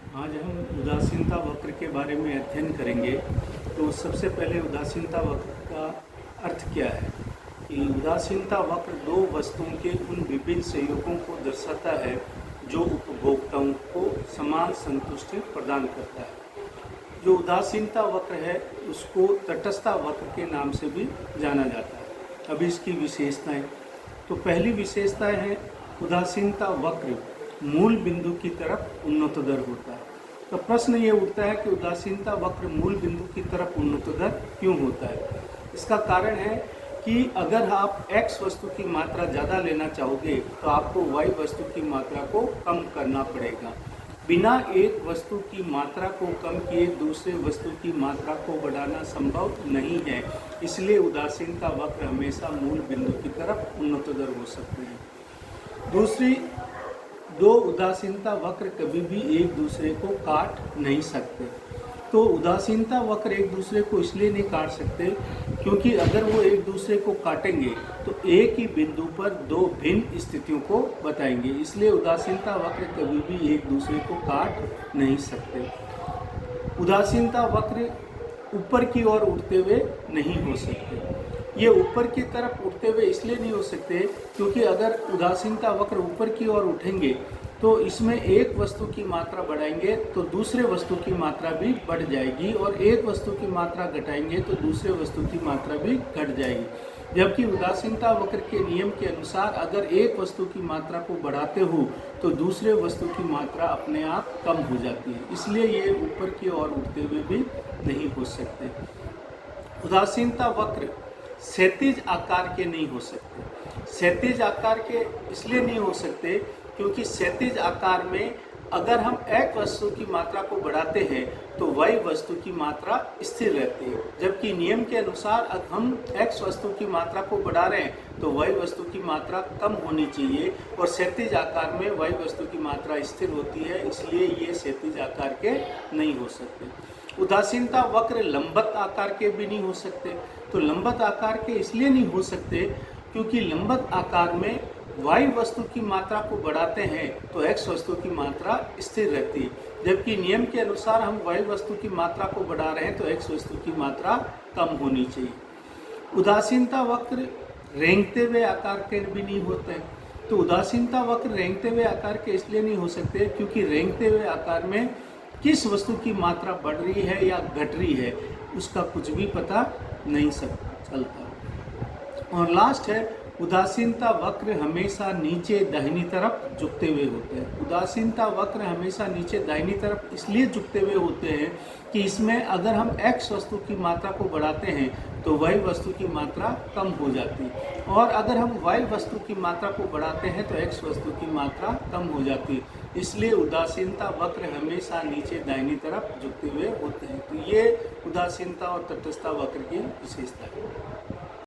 आज हम उदासीनता वक्र के बारे में अध्ययन करेंगे। तो सबसे पहले उदासीनता वक्र का अर्थ क्या है कि उदासीनता वक्र दो वस्तुओं के उन विभिन्न संयोगों को दर्शाता है जो उपभोक्ताओं को समान संतुष्टि प्रदान करता है। जो उदासीनता वक्र है उसको तटस्थता वक्र के नाम से भी जाना जाता है। अभी इसकी विशेषताएं, तो पहली विशेषताएं है उदासीनता वक्र मूल बिंदु की तरफ उन्नतोदर होता है। तो प्रश्न ये उठता है कि उदासीनता वक्र मूल बिंदु की तरफ उन्नतोदर क्यों होता है। इसका कारण है कि अगर आप x वस्तु की मात्रा ज़्यादा लेना चाहोगे तो आपको y वस्तु की मात्रा को कम करना पड़ेगा। बिना एक वस्तु की मात्रा को कम किए दूसरे वस्तु की मात्रा को बढ़ाना संभव नहीं है। इसलिए उदासीनता वक्र हमेशा मूल बिंदु की तरफ उन्नतोदर हो सकते हैं। दूसरी, दो उदासीनता वक्र कभी भी एक दूसरे को काट नहीं सकते। तो उदासीनता वक्र एक दूसरे को इसलिए नहीं काट सकते क्योंकि अगर वो एक दूसरे को काटेंगे तो एक ही बिंदु पर दो भिन्न स्थितियों को बताएंगे। इसलिए उदासीनता वक्र कभी भी एक दूसरे को काट नहीं सकते। उदासीनता वक्र ऊपर की ओर उठते हुए नहीं हो सकते। ये ऊपर की तरफ उठते हुए इसलिए नहीं हो सकते क्योंकि अगर उदासीनता वक्र ऊपर की ओर उठेंगे तो इसमें एक वस्तु की मात्रा बढ़ाएंगे तो दूसरे वस्तु की मात्रा भी बढ़ जाएगी, और एक वस्तु की मात्रा घटाएंगे तो दूसरे वस्तु की मात्रा भी घट जाएगी। जबकि उदासीनता वक्र के नियम के अनुसार अगर एक वस्तु की मात्रा को बढ़ाते हो तो दूसरे वस्तु की मात्रा अपने आप कम हो जाती है। इसलिए ये ऊपर की ओर उठते हुए भी नहीं हो सकते। उदासीनता वक्र क्षैतिज आकार के नहीं हो सकते। क्षैतिज आकार के इसलिए नहीं हो सकते क्योंकि क्षैतिज आकार में अगर हम एक वस्तु की मात्रा को बढ़ाते हैं तो y वस्तु की मात्रा स्थिर रहती है, जबकि नियम के अनुसार अगर हम x वस्तु की मात्रा को बढ़ा रहे हैं तो y वस्तु की मात्रा कम होनी चाहिए, और क्षैतिज आकार में y वस्तु की मात्रा स्थिर होती है। इसलिए ये क्षैतिज आकार के नहीं हो सकते। उदासीनता वक्र लंबवत आकार के भी नहीं हो सकते। तो लंबवत आकार के इसलिए नहीं हो सकते क्योंकि लंबवत आकार में y वस्तु की मात्रा को बढ़ाते हैं तो x वस्तु की मात्रा स्थिर रहती है, जबकि नियम के अनुसार हम y वस्तु की मात्रा को बढ़ा रहे हैं तो x वस्तु की मात्रा कम होनी चाहिए। उदासीनता वक्र रेंगते हुए आकार के भी नहीं होते हैं। तो उदासीनता वक्र रेंगते हुए आकार के इसलिए नहीं हो सकते क्योंकि रेंगते हुए आकार में किस वस्तु की मात्रा बढ़ रही है या घट रही है उसका कुछ भी पता नहीं चलता। और लास्ट है उदासीनता वक्र हमेशा नीचे दाहिनी तरफ झुकते हुए होते हैं। उदासीनता वक्र हमेशा नीचे दाहिनी तरफ इसलिए झुकते हुए होते हैं कि इसमें अगर हम x वस्तु की मात्रा को बढ़ाते हैं तो y वस्तु की मात्रा कम हो जाती है, और अगर हम y वस्तु की मात्रा को बढ़ाते हैं तो x वस्तु की मात्रा कम हो जाती है। इसलिए उदासीनता वक्र हमेशा नीचे दाहिनी तरफ झुकते हुए होते हैं। तो ये उदासीनता और तटस्थता वक्र की विशेषता है।